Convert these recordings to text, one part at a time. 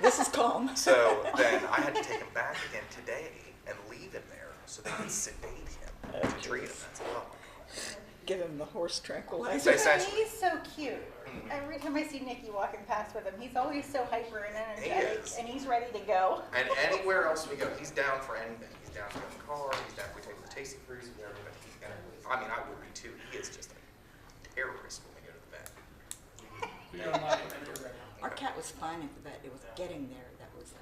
This is calm. So then I had to take him back again today and leave him there so they could sedate him to treat him. That's, oh my God. Give him the horse tranquilizer. Essentially. He's so cute. Every time I see Nikki walking past with him, he's always so hyper and energetic, is. and he's ready to go. And anywhere else we go, he's down for anything. He's down to go in the car, he's down if we take him to Tasty Cruise, he's down for anything. I mean, I would be too. He is just a terrorist when we go to the vet. We don't like it when you're ready. Our cat was fine at the vet. It was getting there that was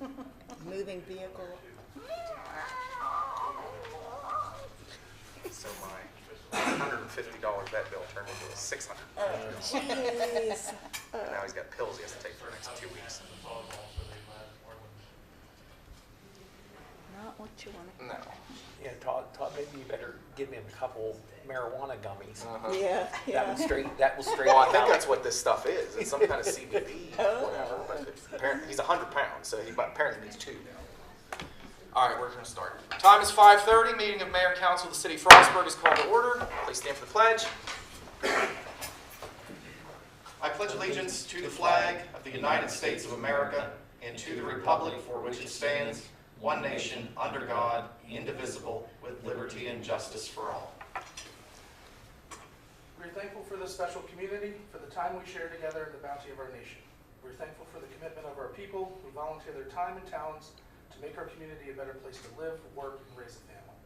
like moving vehicle. So my $150 vet bill turned into a $600 bill. Jeez. And now he's got pills he has to take for the next 2 weeks. Not what you want to. No. Yeah, Todd, maybe you better give him a couple marijuana gummies. Yeah, That yeah. will straighten Well, I him think out. that's what this stuff is. It's some kind of CBD, whatever. But apparently, he's 100 pounds, so he apparently needs 2 now. All right, we're going to start. Time is 5:30. Meeting of Mayor and Council of the City of Frostburg is called to order. Please stand for the pledge. I pledge allegiance to the flag of the United States of America and to the republic for which it stands, one nation, under God, indivisible, with liberty and justice for all. We're thankful for this special community, for the time we share together and the bounty of our nation. We're thankful for the commitment of our people who volunteer their time and talents to make our community a better place to live, work, and raise a family.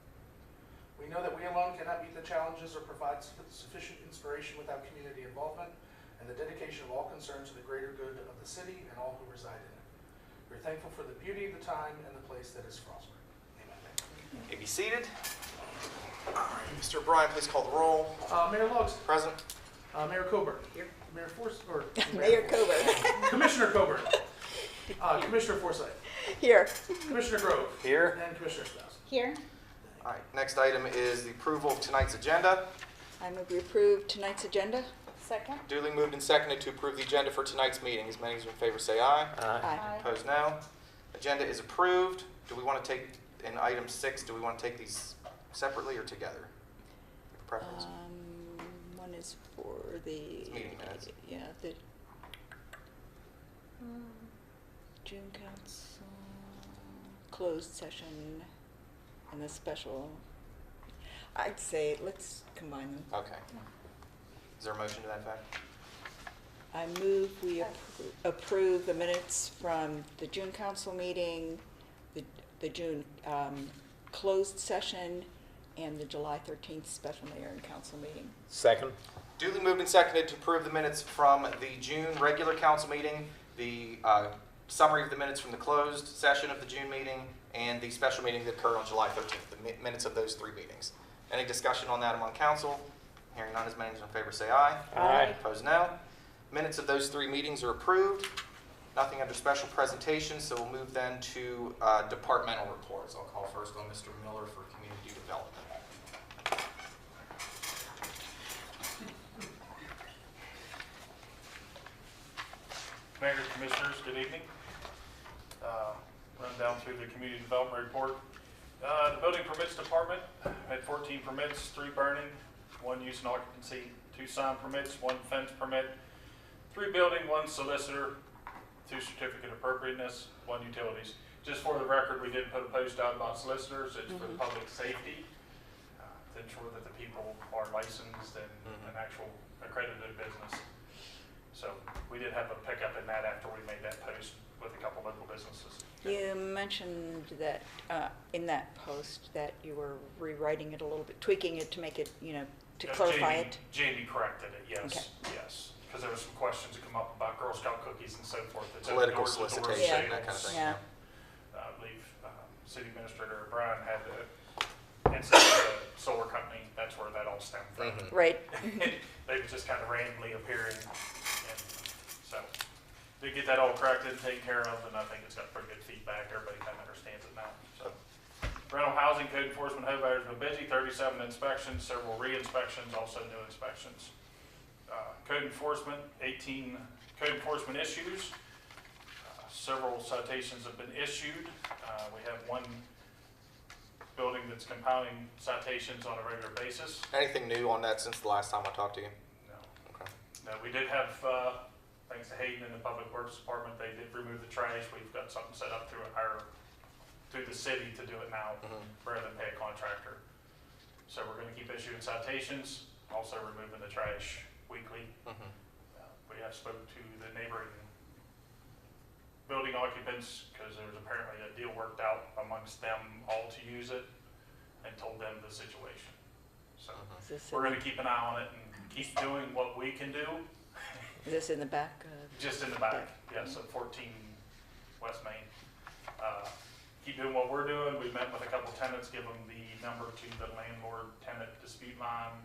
We know that we alone cannot meet the challenges or provide sufficient inspiration without community involvement and the dedication of all concerned to the greater good of the city and all who reside in it. We're thankful for the beauty of the time and the place that is Frostburg. Amen. You may be seated. All right, Mr. O'Brien, please call the roll. Mayor Logs, Present. Mayor Coburn. Here. Mayor Forsyth, or Mayor Coburn. Commissioner Coburn. Commissioner Forsyth. Here. Commissioner Grove. Here. And Commissioner Strauss. Here. All right, next item is the approval of tonight's agenda. I move we approve tonight's agenda. Second. Duly moved and seconded to approve the agenda for tonight's meeting. As many as are in favor say aye. Aye. Opposed, no. Agenda is approved. Do we want to take, in item 6, do we want to take these separately or together? Preference? One is for the. Meeting minutes. Yeah, the June council closed session and the special. I'd say let's combine them. Okay. Is there a motion to that effect? I move we approve the minutes from the June council meeting, the June closed session, and the July 13th special mayor and council meeting. Second. Duly moved and seconded to approve the minutes from the June regular council meeting, the summary of the minutes from the closed session of the June meeting, and the special meeting that occurred on July 13th, the minutes of those 3 meetings. Any discussion on that among council? Hearing none, as many as are in favor say aye. Aye. Opposed, no. Minutes of those 3 meetings are approved. Nothing under special presentation, so we'll move then to departmental reports. I'll call first on Mr. Miller for community development. Mayor, Commissioners, good evening. Run down through the community development report. The building permits department had 14 permits, 3 burning, 1 use and occupancy, 2 sign permits, 1 fence permit, 3 building, 1 solicitor, 2 certificate of appropriateness, 1 utilities. Just for the record, we didn't put a post out about solicitors. It's for public safety, to ensure that the people are licensed and an actual accredited business. So we did have a pickup in that after we made that post with a couple local businesses. You mentioned that in that post that you were rewriting it a little bit, tweaking it to make it, to clarify it. Jamie corrected it, yes, Okay. yes. Because there were some questions that come up about Girl Scout cookies and so forth. It's Political open doors to doors solicitation, Yeah. that kind of thing. Yeah. I believe City Administrator O'Brien had the incident with the solar company. That's where that all stemmed from. Mhm. Right. They were just kind of randomly appearing. And so they get that all corrected and taken care of, and I think it's got pretty good feedback. Everybody kind of understands it now. So rental housing code enforcement, Hovair's been busy, 37 inspections, several re-inspections, also new inspections. Code enforcement, 18 code enforcement issues. Several citations have been issued. We have 1 building that's compounding citations on a regular basis. Anything new on that since the last time I talked to you? No. Okay. No, we did have thanks to Hayden and the Public Works Department, they did remove the trash. We've got something set up through the city to do it now, rather than pay a contractor. So we're gonna keep issuing citations, also removing the trash weekly. We have spoke to the neighboring building occupants, because there was apparently a deal worked out amongst them all to use it, and told them the situation. So Is this we're in, gonna keep an eye on it and keep doing what we can do, is this in the back of? just in the back, yes, of 14 West Main. Keep doing what we're doing. We met with a couple tenants, give them the number to the landlord-tenant dispute line,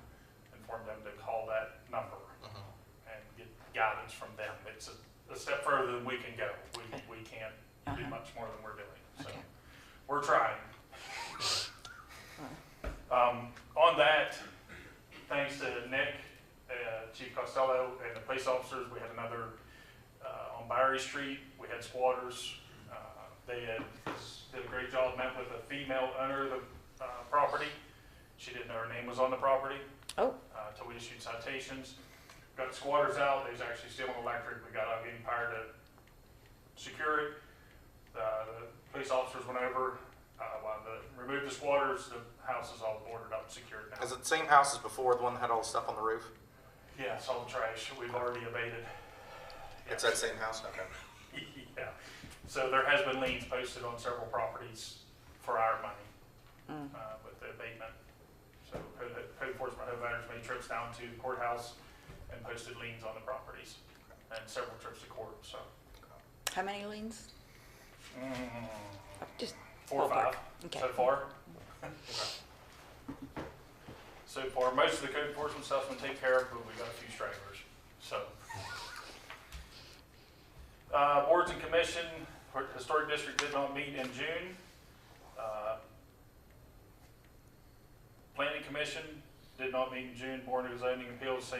inform them to call that number and get guidance from them. It's a step further than we can go. We can't do much more than we're doing. So Okay. we're trying. On that, thanks to Nick, Chief Costello, and the police officers, we had another on Bowery Street. We had squatters. They did a great job, met with a female owner of the property. She didn't know her name was on the property. Oh. Until we issued citations. Got the squatters out. There's actually still an electric. We got out getting power to secure it. The police officers went over, removed the squatters. The house is all boarded up, secured now. Is it the same house as before, the one that had all the stuff on the roof? Yeah, it's all the trash. We've already abated. It's that same house? Okay. Yeah. So there has been liens posted on several properties for our money with the abatement. So code enforcement overriders made trips down to the courthouse and posted liens on the properties and several trips to court. So How many liens? Just 4 or 5 Okay. so far. So far, most of the code enforcement stuff's been taken care of, but we got a few stragglers. So boards and commission. Historic District did not meet in June. Planning Commission did not meet in June. Board of Zoning Appeals,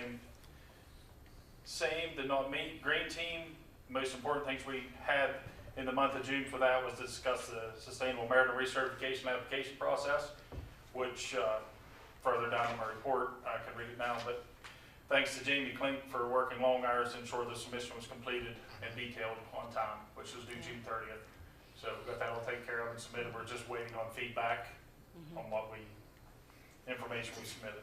same, did not meet. Green Team, most important things we had in the month of June for that was to discuss the Sustainable Marital Recertification application process, which further down in my report, I can read it now, but thanks to Jamie Klink for working long hours to ensure the submission was completed and detailed on time, which was due June 30th. So we got that all taken care of and submitted. We're just waiting on feedback on what information we submitted.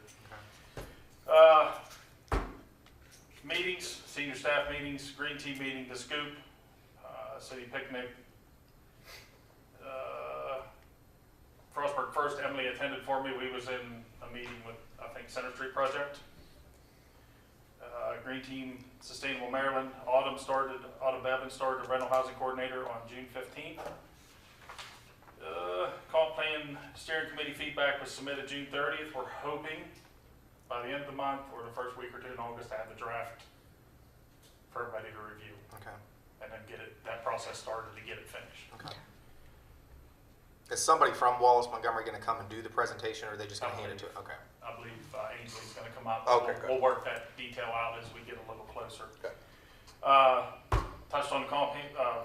Meetings, senior staff meetings, Green Team meeting, the Scoop, City Picnic. Frostburg First, Emily attended for me. We was in a meeting with, I think, Center Street Project. Green Team, Sustainable Maryland. Autumn Bevins started a rental housing coordinator on June 15th. Comp plan steering committee feedback was submitted June 30th. We're hoping by the end of the month or the first week or two in August to have the draft for everybody to review. Okay. And then get that process started to get it finished. Okay. Is somebody from Wallace Montgomery going to come and do the presentation, or are they just going to hand it to it? Okay. I believe Ainsley's going to come up. Okay, good. We'll work that detail out as we get a little closer. Okay. Touched on the comp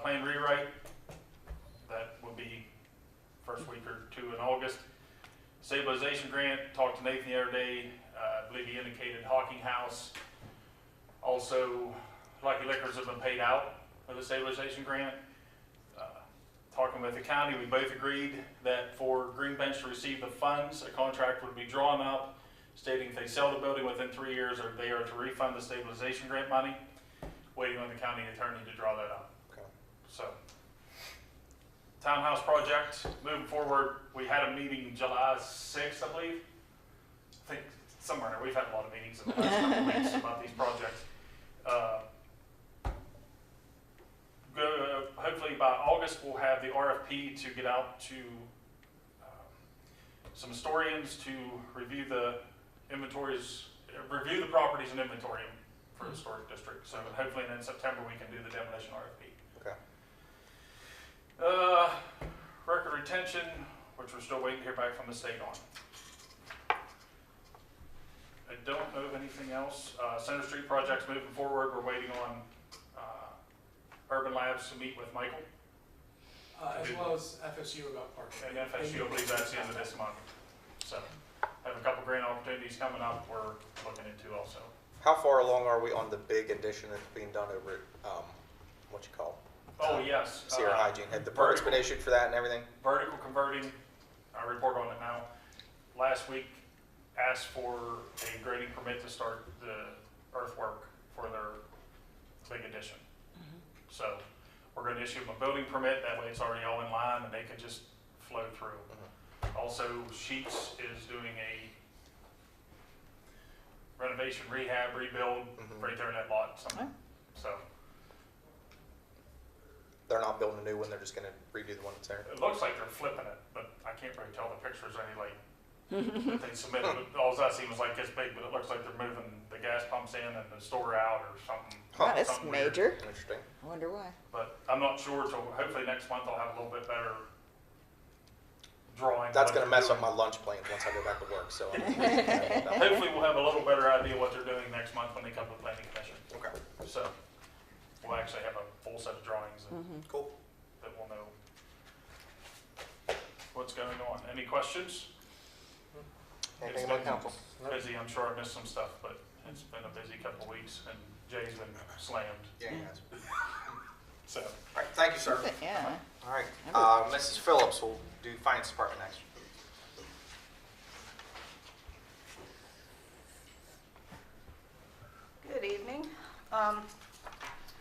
plan rewrite. That will be first week or two in August. Stabilization grant, talked to Nathan the other day. I believe he indicated Hawking House. Also, Lucky Liquors have been paid out for the stabilization grant. Talking with the county, we both agreed that for Green Bench to receive the funds, a contract would be drawn up stating if they sell the building within 3 years, or they are to refund the stabilization grant money. Waiting on the county attorney to draw that up. Okay. So, townhouse project, moving forward, we had a meeting July 6th, I believe. I think somewhere in there, we've had a lot of meetings in the last couple of weeks about these projects. Hopefully by August, we'll have the RFP to get out to some historians to review the inventories, review the properties in inventory for the historic district. So hopefully in September, we can do the demolition RFP. Okay. Record retention, which we're still waiting to hear back from the state on. I don't know of anything else. Center Street project's moving forward. We're waiting on Urban Labs to meet with Michael. As well as FSU about parking. And FSU, I believe that's the end of this month. So, have a couple grant opportunities coming up we're looking into also. How far along are we on the big addition that's being done over at, what you call? Oh, yes. Sierra Hygiene, had the permits been issued for that and everything? Vertical converting, I report on it now. Last week, asked for a grading permit to start the earthwork for their big addition. So we're gonna issue them a building permit, that way it's already all in line and they can just flow through. Also, Sheets is doing a renovation, rehab, rebuild right there in that lot. So They're not building a new one, they're just gonna redo the one that's there? it looks like they're flipping it, but I can't really tell the pictures any like that they submitted. All I seen was like this big, but it looks like they're moving the gas pumps in and the store out or something. Wow, that's something weird. major. Interesting. I wonder why. But I'm not sure, so hopefully next month I'll have a little bit better drawing. That's of gonna what mess they're up my doing. lunch plans once I go back to work, so. Hopefully we'll have a little better idea what they're doing next month when they come to the planning commission. Okay, So we'll actually have a full set of drawings and cool. that we'll know what's going on. Any questions? Anything about council? Busy, I'm sure I missed some stuff, but it's been a busy couple of weeks and Jay's been slammed, Yeah, yes. so. All right, thank you, sir. Yeah. All right, Mrs. Phillips will do finance department next. Good evening.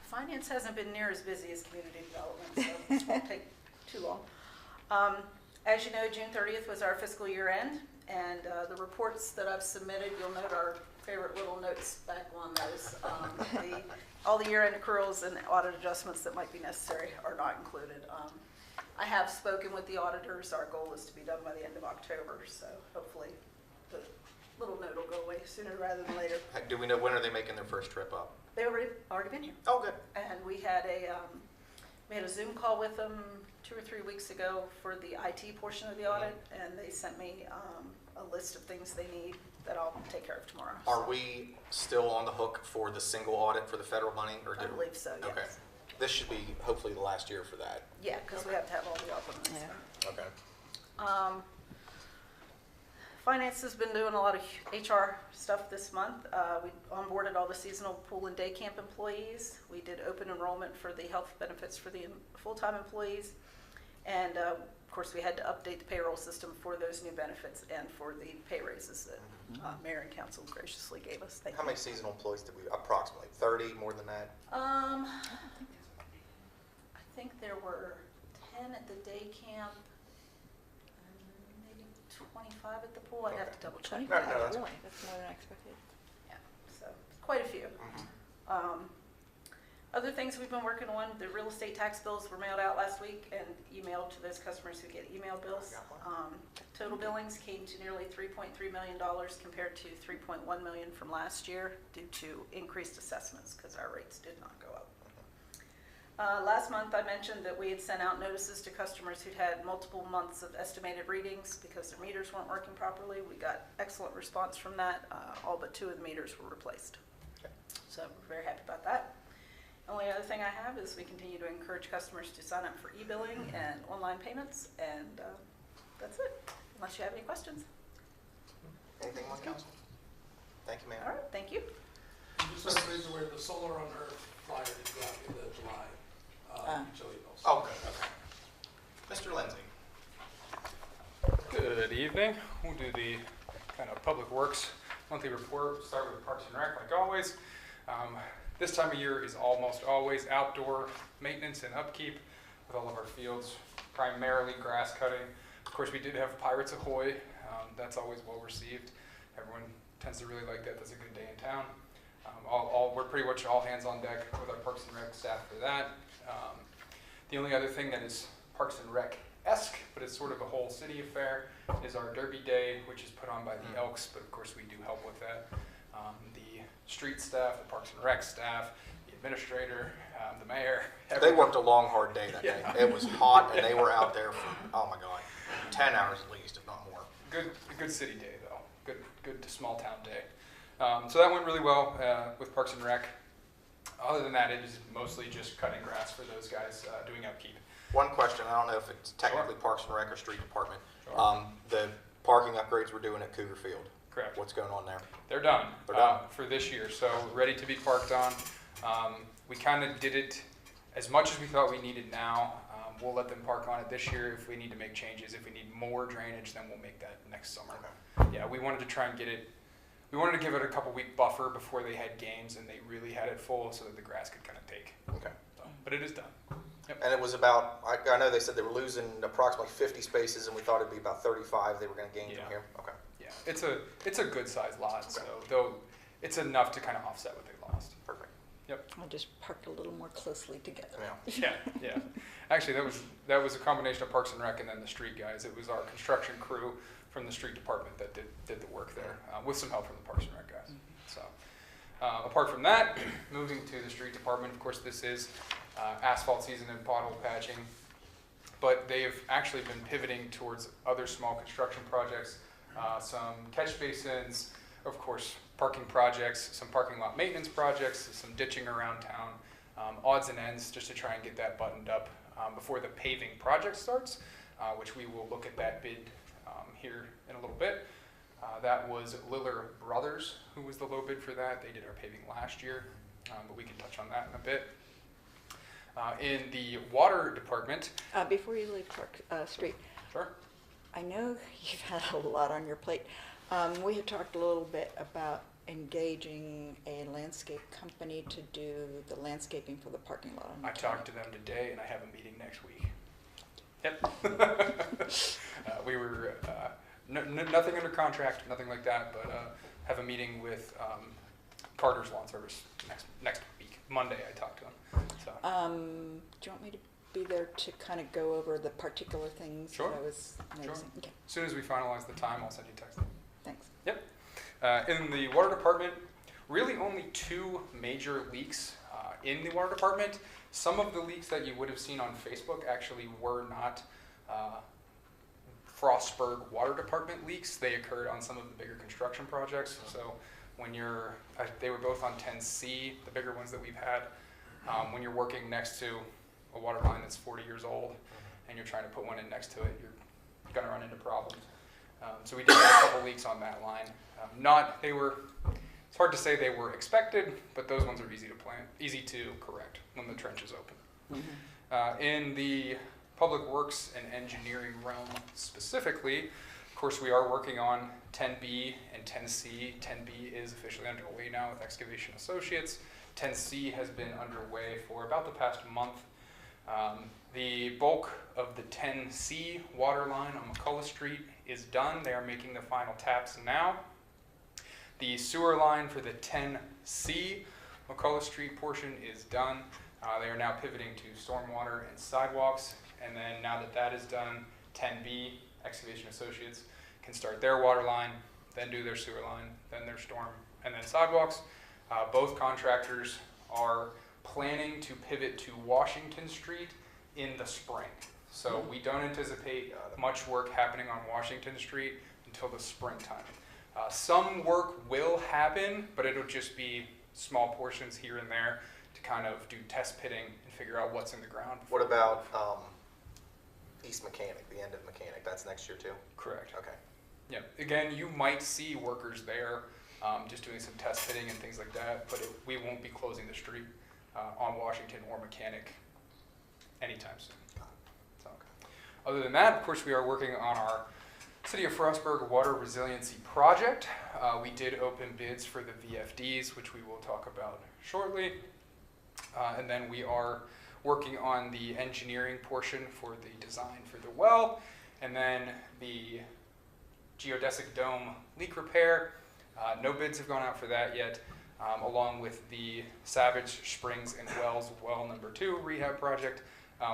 Finance hasn't been near as busy as community development, so this won't take too long. As you know, June 30th was our fiscal year end, and the reports that I've submitted, you'll note our favorite little notes back on those. All the year-end accruals and audit adjustments that might be necessary are not included. I have spoken with the auditors. Our goal is to be done by the end of October, so hopefully the little note will go away sooner rather than later. Do we know when are they making their first trip up? They already been here. Oh, good. And we had a Zoom call with them 2 or 3 weeks ago for the IT portion of the audit, and they sent me a list of things they need that I'll take care of tomorrow. Are we still on the hook for the single audit for the federal money, or I did? believe so, yes. Okay. This should be hopefully the last year for that. Yeah, because we have to have all the elements. Yeah. Okay. Finance has been doing a lot of HR stuff this month. We onboarded all the seasonal pool and day camp employees. We did open enrollment for the health benefits for the full-time employees. And of course, we had to update the payroll system for those new benefits and for the pay raises that Mayor and Council graciously gave us. Thank How you. many seasonal employees did we, approximately, 30, more than that? I think there were 10 at the day camp, maybe 25 at the pool. I'd have to double check. 25, No, that's really? That's more than I expected. Yeah, so quite a few. Other things we've been working on, the real estate tax bills were mailed out last week and emailed to those customers who get email bills. Total billings came to nearly $3.3 million compared to $3.1 million from last year due to increased assessments because our rates did not go up. Last month I mentioned that we had sent out notices to customers who'd had multiple months of estimated readings because their meters weren't working properly. We got excellent response from that. All but 2 of the meters were replaced. Okay. So we're very happy about that. Only other thing I have is we continue to encourage customers to sign up for e-billing and online payments, and that's it, unless you have any questions. Anything on council? Thank you, ma'am. All right, thank you. Just so everybody's aware, the Solar on Earth flyer is out in the July utility bills. Oh, good, okay. Mr. Lindsay? Good evening. We'll do the kind of Public Works monthly report. Start with Parks and Rec like always. This time of year is almost always outdoor maintenance and upkeep with all of our fields, primarily grass cutting. Of course, we did have Pirates Ahoy. That's always well received. Everyone tends to really like that. That's a good day in town. We're pretty much all hands on deck with our Parks and Rec staff for that. The only other thing that is Parks and Rec-esque, but it's sort of a whole city affair, is our Derby Day, which is put on by the Elks, but of course we do help with that. The street staff, the Parks and Rec staff, the administrator, the mayor. They worked a long, hard day that day. Yeah. It was hot, and they were out there for, oh my God, 10 hours at least, if not more. Good city day though. Good small town day. So that went really well with Parks and Rec. Other than that, it is mostly just cutting grass for those guys doing upkeep. One question, I don't know if it's technically Parks and Rec or Street Department. Sure. The parking upgrades we're doing at Cougar Field. Correct. What's going on there? They're done. They're done. For this year, so ready to be parked on. We kind of did it as much as we thought we needed now. We'll let them park on it this year. If we need to make changes, if we need more drainage, then we'll make that next summer. Yeah, we wanted to try and get it, we wanted to give it a couple week buffer before they had games and they really had it full so that the grass could kind of take. Okay. So, but it is done. And it was about, I know they said they were losing approximately 50 spaces, and we thought it'd be about 35 they were going to gain Yeah. from here. Okay. Yeah, it's a good sized lot, so though it's enough to kind of offset what they lost. Perfect. I'll just park a little more closely together. Yeah. Yeah. Actually, that was a combination of Parks and Rec and then the street guys. It was our construction crew from the street department that did the work there, with some help from the Parks and Rec guys. So, apart from that, moving to the street department, of course, this is asphalt season and pothole patching, but they've actually been pivoting towards other small construction projects, some catch basins, of course, parking projects, some parking lot maintenance projects, some ditching around town, odds and ends, just to try and get that buttoned up before the paving project starts, which we will look at that bid here in a little bit. That was Liller Brothers who was the low bid for that. They did our paving last year, but we can touch on that in a bit. In the water department, Before you leave Park Street, sure. I know you've had a lot on your plate. We had talked a little bit about engaging a landscape company to do the landscaping for the parking lot. I talked to them today, and I have a meeting next week. Yep. We were nothing under contract, nothing like that, but have a meeting with Carter's Lawn Service next week. Monday, I talked to them. So. Do you want me to be there to kind of go over the particular things Sure. that I was noticing? Sure. Okay, As soon as we finalize the time, I'll send you a text. thanks. In the water department, really only two major leaks in the water department. Some of the leaks that you would have seen on Facebook actually were not Frostburg Water Department leaks. They occurred on some of the bigger construction projects. So when they were both on 10C, the bigger ones that we've had. When you're working next to a water line that's 40 years old and you're trying to put one in next to it, you're going to run into problems. So we did have a couple leaks on that line. It's hard to say they were expected, but those ones are easy to correct when the trench is open. In the public works and engineering realm specifically, of course, we are working on 10B and 10C. 10B is officially underway now with Excavation Associates. 10C has been underway for about the past month. The bulk of the 10C water line on McCullough Street is done. They are making the final taps now. The sewer line for the 10C McCullough Street portion is done. They are now pivoting to stormwater and sidewalks. And then now that that is done, 10B, Excavation Associates, can start their water line, then do their sewer line, then their storm, and then sidewalks. Both contractors are planning to pivot to Washington Street in the spring. So we don't anticipate much work happening on Washington Street until the springtime. Some work will happen, but it'll just be small portions here and there to kind of do test pitting and figure out what's in the ground. What about East Mechanic, the end of Mechanic? That's next year too? Correct. Okay. Yeah. Again, you might see workers there just doing some test fitting and things like that, but we won't be closing the street on Washington or Mechanic anytime soon. So, other than that, of course, we are working on our City of Frostburg Water Resiliency Project. We did open bids for the VFDs, which we will talk about shortly. And then we are working on the engineering portion for the design for the well, and then the geodesic dome leak repair. No bids have gone out for that yet, along with the Savage Springs and Wells well number 2 rehab project.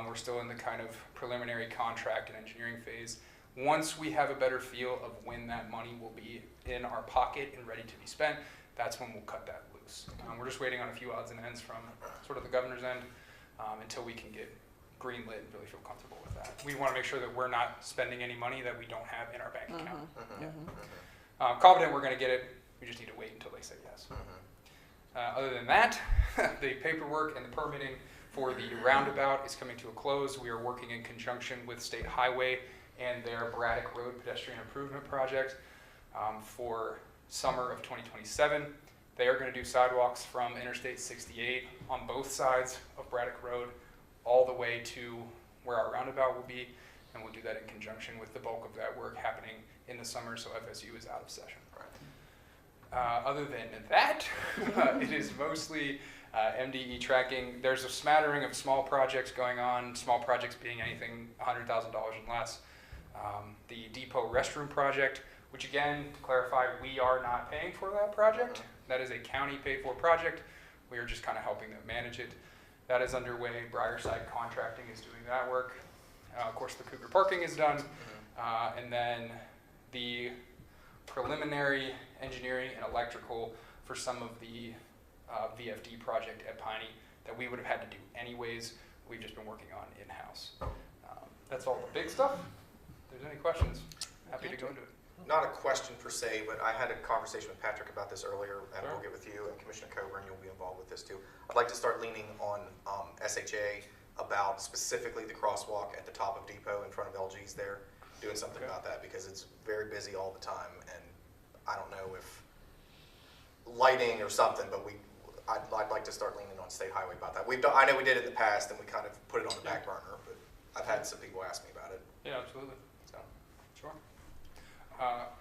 We're still in the kind of preliminary contract and engineering phase. Once we have a better feel of when that money will be in our pocket and ready to be spent, that's when we'll cut that loose. We're just waiting on a few odds and ends from sort of the governor's end until we can get greenlit and really feel comfortable with that. We want to make sure that we're not spending any money that we don't have in our bank account. Yeah. Confident we're going to get it. We just need to wait until they say yes. Other than that, the paperwork and the permitting for the roundabout is coming to a close. We are working in conjunction with State Highway and their Braddock Road Pedestrian Improvement Project for summer of 2027. They are going to do sidewalks from Interstate 68 on both sides of Braddock Road all the way to where our roundabout will be, and we'll do that in conjunction with the bulk of that work happening in the summer, so FSU is out of session. Other than that, it is mostly MDE tracking. There's a smattering of small projects going on, small projects being anything $100,000 and less. The depot restroom project, which again, to clarify, we are not paying for that project. That is a county paid for project. We are just kind of helping them manage it. That is underway. Brierside Contracting is doing that work. Of course, the Cougar Parking is done. And then the preliminary engineering and electrical for some of the VFD project at Piney that we would have had to do anyways, we've just been working on in-house. That's all the big stuff. If there's any questions, happy to go into it. Not a question per se, but I had a conversation with Patrick about this earlier, and we'll get with you, and Commissioner Coburn, you'll be involved with this too. I'd like to start leaning on SHA about specifically the crosswalk at the top of Depot in front of LG's there, doing something about that, because it's very busy all the time, and I don't know if lighting or something, but I'd like to start leaning on State Highway about that. I know we did it in the past, and we kind of put it on the back burner, but I've had some people ask me about it. Yeah, absolutely. So. Sure.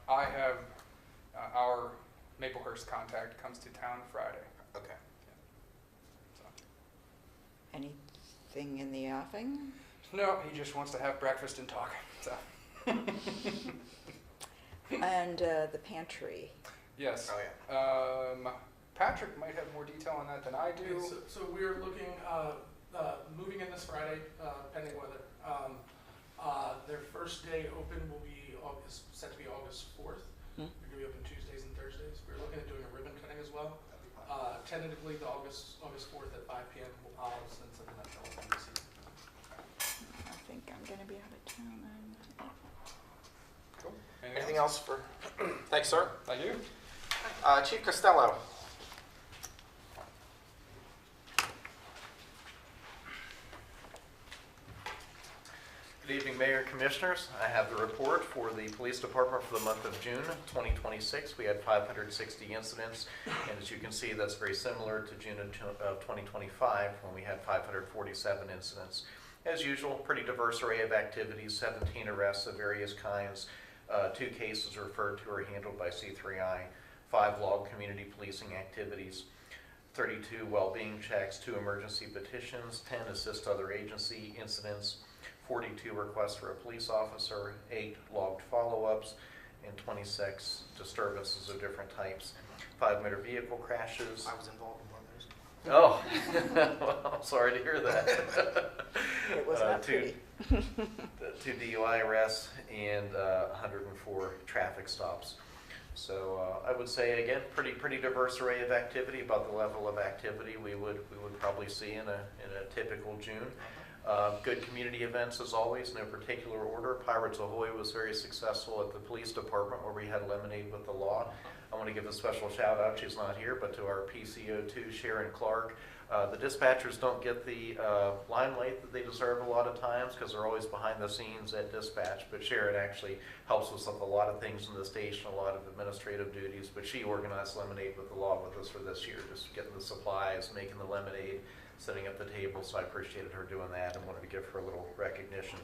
I have our Maplehurst contact comes to town Friday. Okay. So. Anything in the offing? No, he just wants to have breakfast and talk. So. And the pantry. Yes. Oh, yeah. Patrick might have more detail on that than I do. So we're looking, moving in this Friday, pending weather. Their first day open will be set to be August 4th. Hmm. They're going to be open Tuesdays and Thursdays. We're looking at doing a ribbon cutting as well. Tentatively, the August 4th at 5 p.m. I'll send something that telephone this evening. I think I'm going to be out of town then. Cool. Anything else for? Thanks, sir. Thank you. Chief Costello. Good evening, Mayor and Commissioners. I have the report for the Police Department for the month of June 2026. We had 560 incidents, and as you can see, that's very similar to June of 2025 when we had 547 incidents. As usual, pretty diverse array of activities, 17 arrests of various kinds, 2 cases referred to or handled by C3I, 5 logged community policing activities, 32 well-being checks, 2 emergency petitions, 10 assist other agency incidents, 42 requests for a police officer, 8 logged follow-ups, and 26 disturbances of different types, 5 motor vehicle crashes. I was involved in one of those. Oh, well, I'm sorry to hear that. It was not 2 pretty. 2 DUI arrests and 104 traffic stops. So I would say again, pretty diverse array of activity, about the level of activity we would probably see in a typical June. Good community events as always, no particular order. Pirates Ahoy was very successful at the police department where we had Lemonade with the Law. I want to give a special shout out, she's not here, but to our PCO2, Sharon Clark. The dispatchers don't get the limelight that they deserve a lot of times because they're always behind the scenes at dispatch, but Sharon actually helps us with a lot of things in the station, a lot of administrative duties, but she organized Lemonade with the Law with us for this year, just getting the supplies, making the lemonade, setting up the table, so I appreciated her doing that and wanted to give her a little recognition.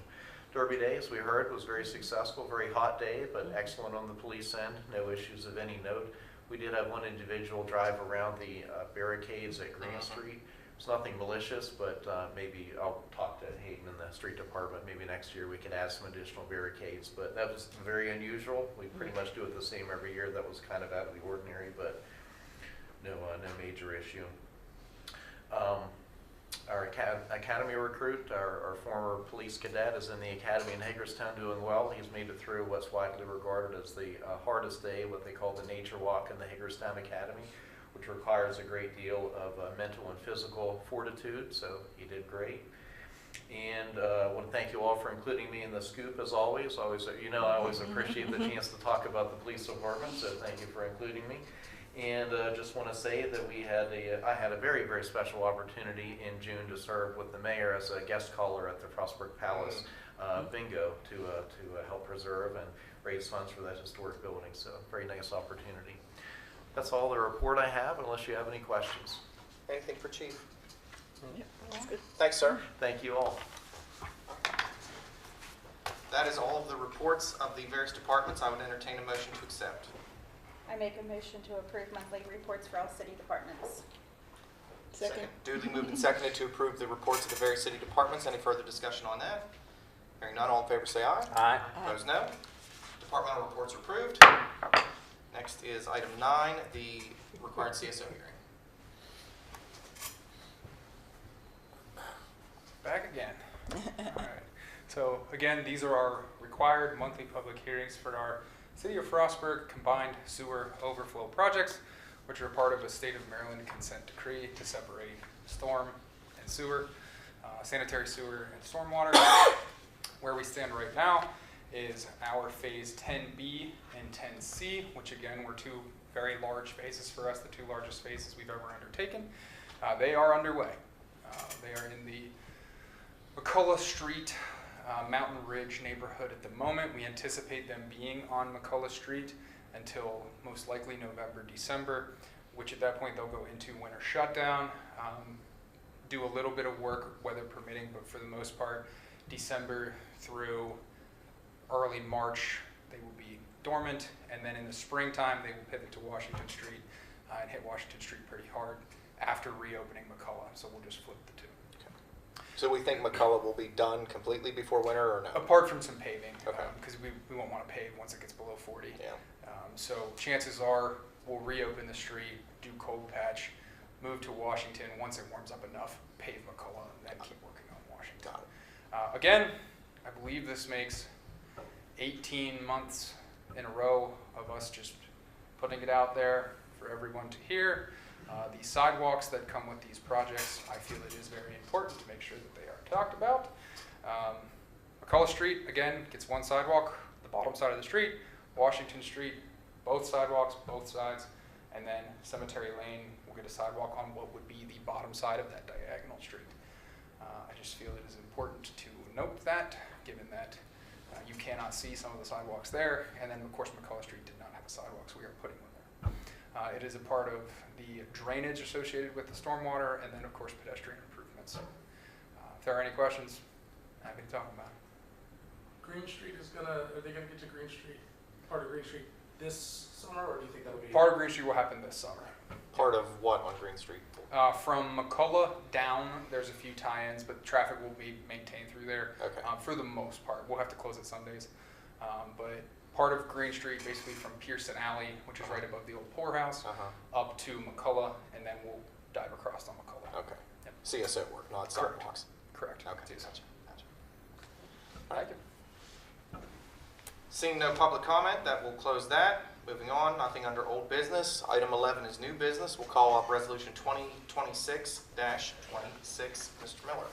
Derby Day, as we heard, was very successful, very hot day, but excellent on the police end, no issues of any note. We did have one individual drive around the barricades at Green Street. It's nothing malicious, but maybe I'll talk to Hayden in the street department. Maybe next year we could add some additional barricades, but that was very unusual. We pretty much do it the same every year. That was kind of out of the ordinary, but no major issue. Our academy recruit, our former police cadet, is in the academy in Hagerstown doing well. He's made it through what's widely regarded as the hardest day, what they call the nature walk in the Hagerstown Academy, which requires a great deal of mental and physical fortitude, so he did great. And I want to thank you all for including me in the scoop as always. I always appreciate the chance to talk about the police department, so thank you for including me. And just want to say that I had a very, very special opportunity in June to serve with the mayor as a guest caller at the Frostburg Palace bingo to help preserve and raise funds for that historic building. So very nice opportunity. That's all the report I have, unless you have any questions. Anything for Chief? Yep, that's good. Thanks, sir. Thank you all. That is all of the reports of the various departments. I would entertain a motion to accept. I make a motion to approve monthly reports for all city departments. Second. Duly moved and seconded to approve the reports of the various city departments. Any further discussion on that? Hearing none, all in favor say aye. Aye. Opposed, no. Departmental reports are approved. Next is item 9, the required CSO hearing. Back again. All right. So again, these are our required monthly public hearings for our City of Frostburg combined sewer overflow projects, which are part of a state of Maryland consent decree to separate storm and sewer, sanitary sewer and stormwater. Where we stand right now is our phase 10B and 10C, which again were two very large phases for us, the two largest phases we've ever undertaken. They are underway. They are in the McCullough Street, Mountain Ridge neighborhood at the moment. We anticipate them being on McCullough Street until most likely November, December, which at that point they'll go into winter shutdown, do a little bit of work, weather permitting, but for the most part, December through early March, they will be dormant, and then in the springtime, they will pivot to Washington Street and hit Washington Street pretty hard after reopening McCullough, so we'll just flip the two. So we think McCullough will be done completely before winter or no? Apart from some paving, Okay. because we won't want to pave once it gets below 40. Yeah. So chances are we'll reopen the street, do cold patch, move to Washington. Once it warms up enough, pave McCullough, and then keep working on Washington. Got it. Again, I believe this makes 18 months in a row of us just putting it out there for everyone to hear. The sidewalks that come with these projects, I feel it is very important to make sure that they are talked about. McCullough Street, again, gets one sidewalk, the bottom side of the street. Washington Street, both sidewalks, both sides. And then Cemetery Lane will get a sidewalk on what would be the bottom side of that diagonal street. I just feel it is important to note that, given that you cannot see some of the sidewalks there. And then, of course, McCullough Street did not have a sidewalk, so we are putting one there. It is a part of the drainage associated with the stormwater, and then, of course, pedestrian improvements. If there are any questions, happy to talk about it. Green Street are they gonna get to Green Street, part of Green Street this summer, or do you think that'll be? Part of Green Street will happen this summer. Part of what on Green Street? From McCullough down, there's a few tie-ins, but traffic will be maintained through there Okay. for the most part. We'll have to close it Sundays. But part of Green Street, basically from Pearson Alley, which is right above the old poorhouse, up to McCullough, and then we'll dive across on McCullough. Okay. Yep. CSO work, not Correct. sidewalks. Correct. Okay. Yes. Gotcha. Gotcha. Thank you. Seeing no public comment, that will close that. Moving on, nothing under old business. Item 11 is new business. We'll call up Resolution 2026-26. Mr. Miller.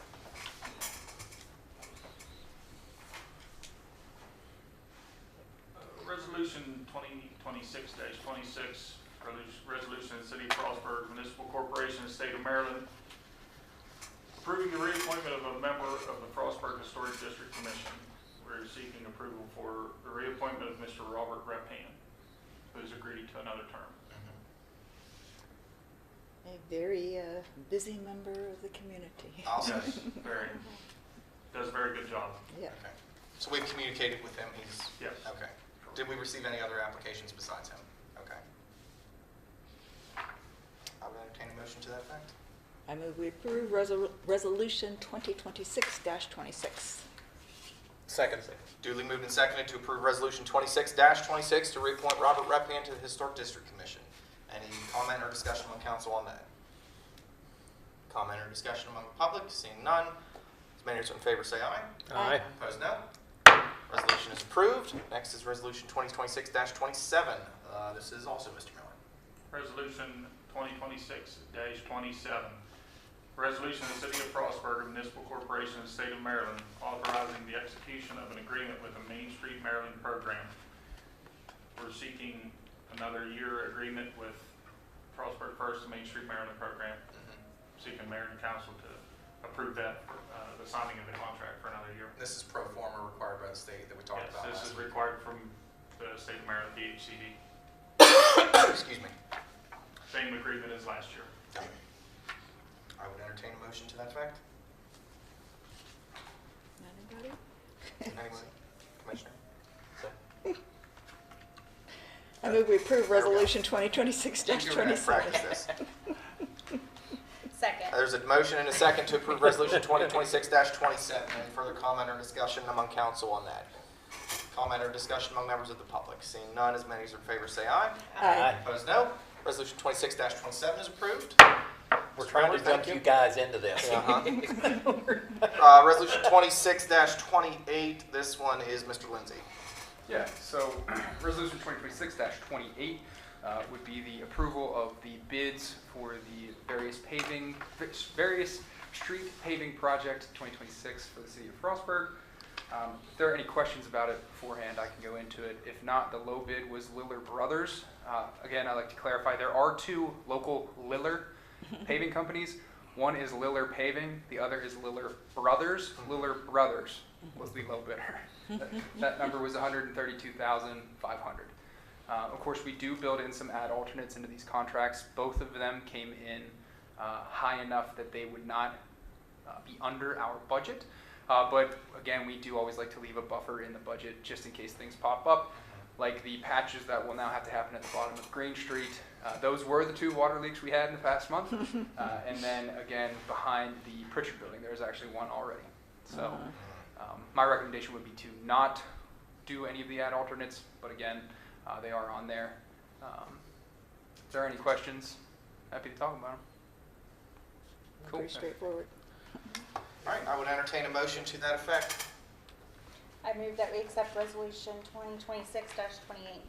Resolution 2026-26, resolution of the City of Frostburg Municipal Corporation of the State of Maryland, approving the reappointment of a member of the Frostburg Historic District Commission. We're seeking approval for the reappointment of Mr. Robert Rappan, who's agreed to another term. A very busy member of the community. Awesome. Yes, does a very good job. Yeah. Okay. So we've communicated with him. He's Yes. okay. Did we receive any other applications besides him? Okay. I would entertain a motion to that effect. I move we approve Resolution 2026-26. Second. Duly moved and seconded to approve Resolution 26-26 to reappoint Robert Rappan to the Historic District Commission. Any comment or discussion among council on that? Comment or discussion among the public? Seeing none. As many as in favor say aye. Aye. Opposed, no. Resolution is approved. Next is Resolution 2026-27. This is also Mr. Miller. Resolution 2026-27. Resolution of the City of Frostburg Municipal Corporation of the State of Maryland authorizing the execution of an agreement with the Main Street Maryland program. We're seeking another year agreement with Frostburg First, the Main Street Maryland program. Seeking Mayor and Council to approve that, the signing of the contract for another year. This is pro forma required by the state that we talked about Yes, this last is week. required from the State of Maryland DHCD. Excuse me. same agreement as last year. I would entertain a motion to that effect. Anybody? Anybody? Commissioner? I move we approve There we go. Resolution 2026-27. Practice this. Second. There's a motion and a second to approve Resolution 2026-27. Any further comment or discussion among council on that? Comment or discussion among members of the public? Seeing none, as many as are in favor say aye. Aye. Opposed, no. Resolution 26-27 is approved. We're Mr. trying Miller, to thank dump you guys into this. Resolution 26-28, this one is Mr. Lindsay. Yeah, so Resolution 2026-28 would be the approval of the bids for the various street paving project 2026 for the city of Frostburg. If there are any questions about it beforehand, I can go into it. If not, the low bid was Liller Brothers. Again, I'd like to clarify, there are two local Liller paving companies. One is Liller Paving, the other is Liller Brothers. Liller Brothers was the low bidder. That number was $132,500. Of course, we do build in some ad alternates into these contracts. Both of them came in high enough that they would not be under our budget. But again, we do always like to leave a buffer in the budget just in case things pop up, like the patches that will now have to happen at the bottom of Green Street. Those were the two water leaks we had in the past month. And then again, behind the Pritchard building, there's actually one already. So my recommendation would be to not do any of the ad alternates, but again, they are on there. If there are any questions, happy to talk about them. Cool. Pretty straightforward. All right, I would entertain a motion to that effect. I move that we accept Resolution 2026-28.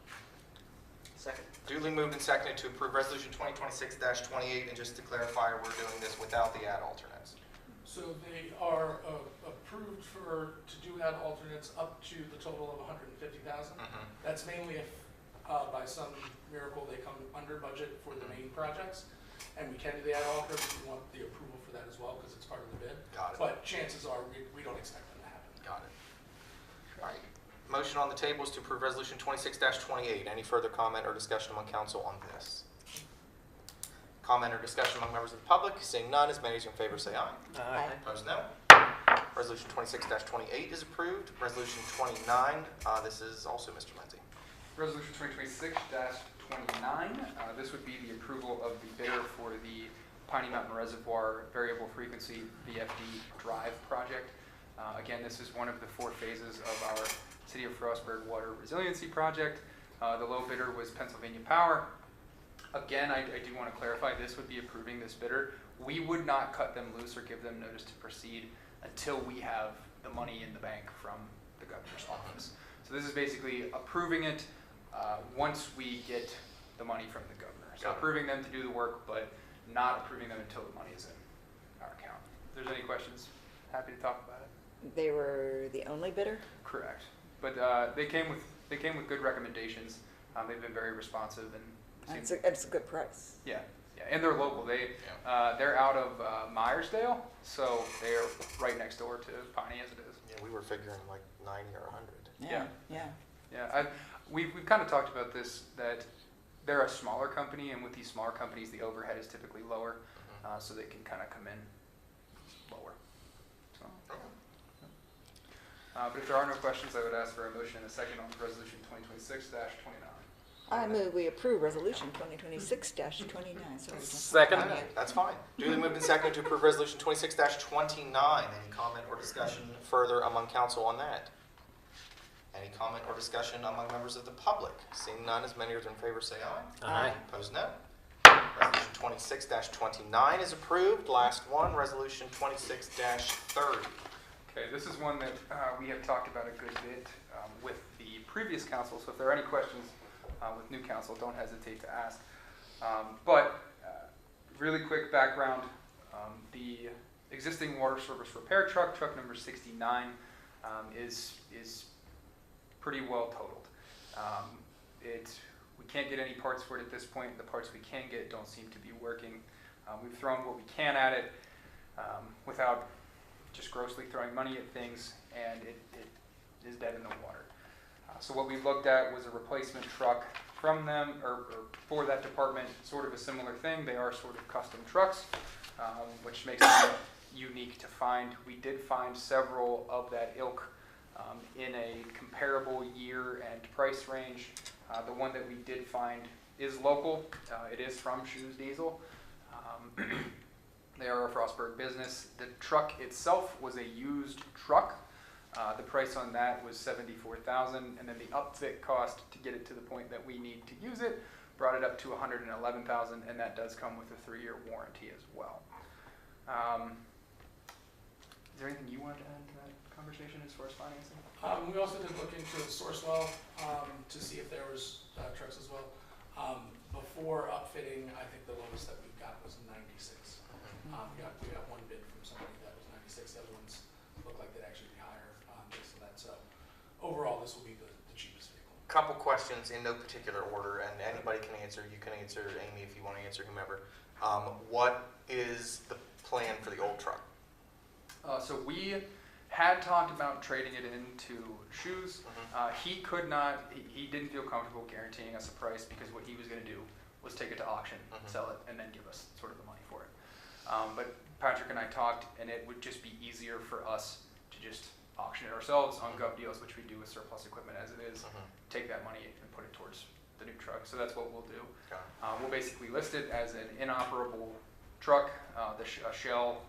Second. Duly moved and seconded to approve Resolution 2026-28, and just to clarify, we're doing this without the ad alternates. So they are approved to do ad alternates up to the total of $150,000. That's mainly if by some miracle they come under budget for the main projects, and we can do the ad alternates. We want the approval for that as well because it's part of the bid. Got it. But chances are we don't expect them to happen. Got it. All right. Motion on the table is to approve Resolution 26-28. Any further comment or discussion among council on this? Comment or discussion among members of the public? Seeing none, as many as are in favor say aye. Aye. Opposed, no. Resolution 26-28 is approved. Resolution 29, this is also Mr. Lindsay. Resolution 2026-29, this would be the approval of the bidder for the Piney Mountain Reservoir Variable Frequency VFD Drive project. Again, this is one of the 4 phases of our City of Frostburg Water Resiliency Project. The low bidder was Pennsylvania Power. Again, I do want to clarify, this would be approving this bidder. We would not cut them loose or give them notice to proceed until we have the money in the bank from the governor's office. So this is basically approving it once we get the money from the governor. So approving them to do the work, but not approving them until the money is in our account. If there's any questions, happy to talk about it. They were the only bidder? Correct. But they came with good recommendations. They've been very responsive and It's a good price. yeah, and they're local. They're out of Myersdale, so they're right next door to Piney as it is. Yeah, we were figuring like 90 or 100. Yeah. We've kind of talked about this, that they're a smaller company, and with these smaller companies, the overhead is typically lower, so they can kind of come in lower. So, but if there are no questions, I would ask for a motion and a second on Resolution 2026-29. I move we approve Resolution 2026-29. Sorry. Second. That's fine. Duly moved and seconded to approve Resolution 26-29. Any comment or discussion further among council on that? Any comment or discussion among members of the public? Seeing none, as many as are in favor say aye. Aye. Opposed, no. Resolution 26-29 is approved. Last one, Resolution 26-30. Okay, this is one that we have talked about a good bit with the previous council, so if there are any questions with new council, don't hesitate to ask. But really quick background, the existing water service repair truck number 69, is pretty well totaled. We can't get any parts for it at this point. The parts we can get don't seem to be working. We've thrown what we can at it without just grossly throwing money at things, and it is dead in the water. So what we looked at was a replacement truck from them, or for that department, sort of a similar thing. They are sort of custom trucks, which makes them unique to find. We did find several of that ilk in a comparable year and price range. The one that we did find is local. It is from Shoes Diesel. They are a Frostburg business. The truck itself was a used truck. The price on that was $74,000, and then the upfit cost to get it to the point that we need to use it brought it up to $111,000, and that does come with a 3-year warranty as well. Is there anything you wanted to add to that conversation as far as financing? We also did look into Sourcewell to see if there was trucks as well. Before upfitting, I think the lowest that we got was 96. We got one bid from somebody that was 96. The other ones looked like they'd actually be higher based on that. So overall, this will be the cheapest vehicle. Couple questions in no particular order, and anybody can answer. You can answer, Amy, if you want to answer, whomever. What is the plan for the old truck? So we had talked about trading it into Shoes. He could not, he didn't feel comfortable guaranteeing us a price because what he was going to do was take it to auction, sell it, and then give us sort of the money for it. But Patrick and I talked, and it would just be easier for us to just auction it ourselves on Gov Deals, which we do with surplus equipment as it is, take that money and put it towards the new truck. So that's what we'll do. Okay. We'll basically list it as an inoperable truck, a shell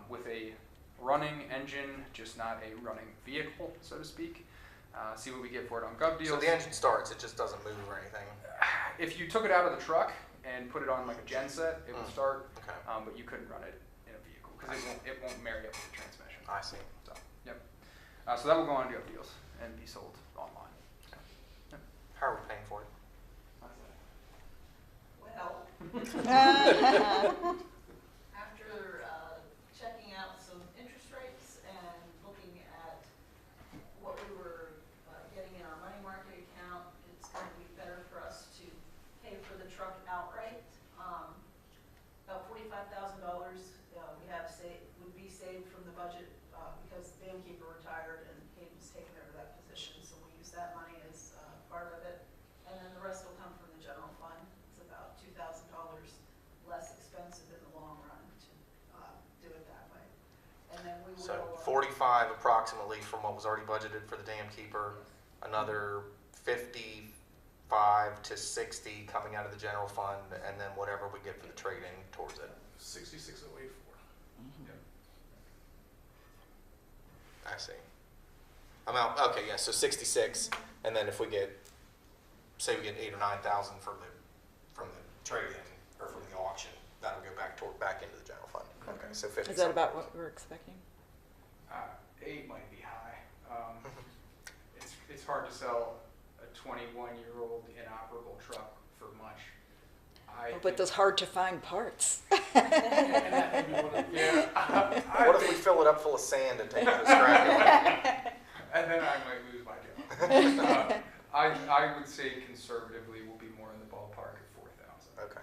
with a running engine, just not a running vehicle, so to speak. See what we get for it on Gov Deals. So the engine starts, it just doesn't move or anything? If you took it out of the truck and put it on like a gen set, it would start, Okay. but you couldn't run it in a vehicle because it won't marry up with the transmission. I see. So, yep. So that will go on Gov Deals and be sold online. How are we paying for it? Well, after checking out some interest rates and looking at what we were getting in our money market account, it's going to be better for us to pay for the truck outright. About $45,000 we have would be saved from the budget because the dam keeper retired and Hayden's taken over that position, so we use that money as part of it. And then the rest will come from the general fund. It's about $2,000 less expensive in the long run to do it that way. And then we will. So 45 approximately from what was already budgeted for the dam keeper, another 55 to 60 coming out of the general fund, and then whatever we get for the trade-in towards it. 66,084. I see. Okay, yeah, so 66, and then if we get, say we get 8,000 or 9,000 from the trade-in, or from the auction, that'll go back into the general fund. Okay, so 50. Is that about what we're expecting? 8 might be high. It's hard to sell a 21-year-old inoperable truck for much. But those hard to find parts. And that may be one of the What if we fill it up full of sand and take it to the scrap? And then I might lose my job. I would say conservatively we'll be more in the ballpark of 4,000. Okay,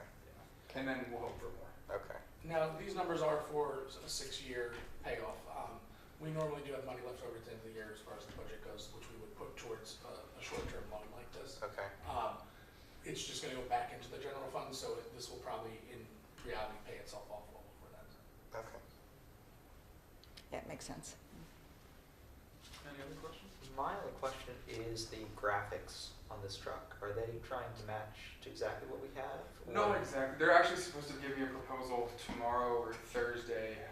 And then we'll hope for more. okay. Now, these numbers are for a 6-year payoff. We normally do have money left over at the end of the year as far as the budget goes, which we would put towards a short-term loan like this. Okay. It's just gonna go back into the general fund, so this will probably, in reality, pay itself off well before that. Okay. Yeah, it makes sense. Any other questions? My only question is the graphics on this truck. Are they trying to match to exactly what we have? Not exactly. They're actually supposed to give me a proposal tomorrow or Thursday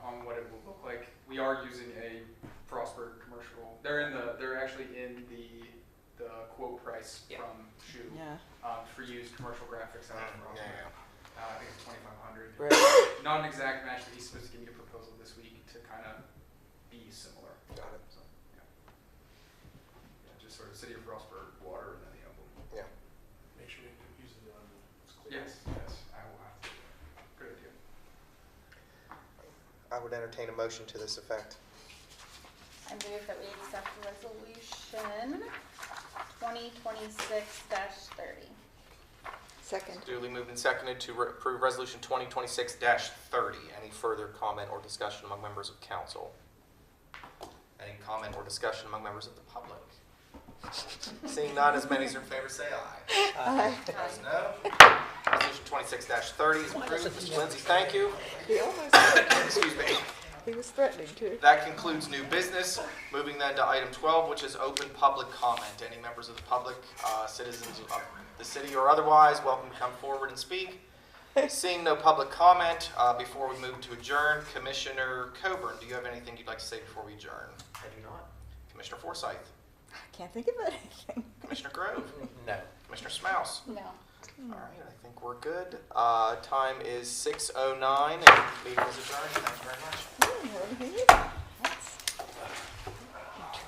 on what it will look like. We are using a Frostburg commercial. They're actually in the quote price from Shoe Yeah. for used commercial graphics out of Frostburg. Yeah. I think it's $2,500. Right. Not an exact match, but he's supposed to give me a proposal this week to kind of be similar. Got it. So, yeah. Yeah, just sort of City of Frostburg, water, and then the emblem. Yeah. Make sure we use it on it's clear. Yes, I will have to. Good idea. I would entertain a motion to this effect. I move that we accept resolution 2026-30. Second. Duly moved and seconded to approve resolution 2026-30. Any further comment or discussion among members of council? Any comment or discussion among members of the public? Seeing none, as many as are in favor say aye. Aye. Opposed, no. Resolution 26-30 is approved. Mr. Lindsay, thank you. He almost, Excuse me. he was threatening to. That concludes new business. Moving then to item 12, which is open public comment. Any members of the public, citizens of the city or otherwise, welcome to come forward and speak. Seeing no public comment, before we move to adjourn, Commissioner Coburn, do you have anything you'd like to say before we adjourn? I do not. Commissioner Forsyth, Can't think of anything. Commissioner Grove, No. Commissioner Smouse. No. All right, I think we're good. Time is 6:09 and meeting is adjourned. Thank you very much. Hmm, what do you think?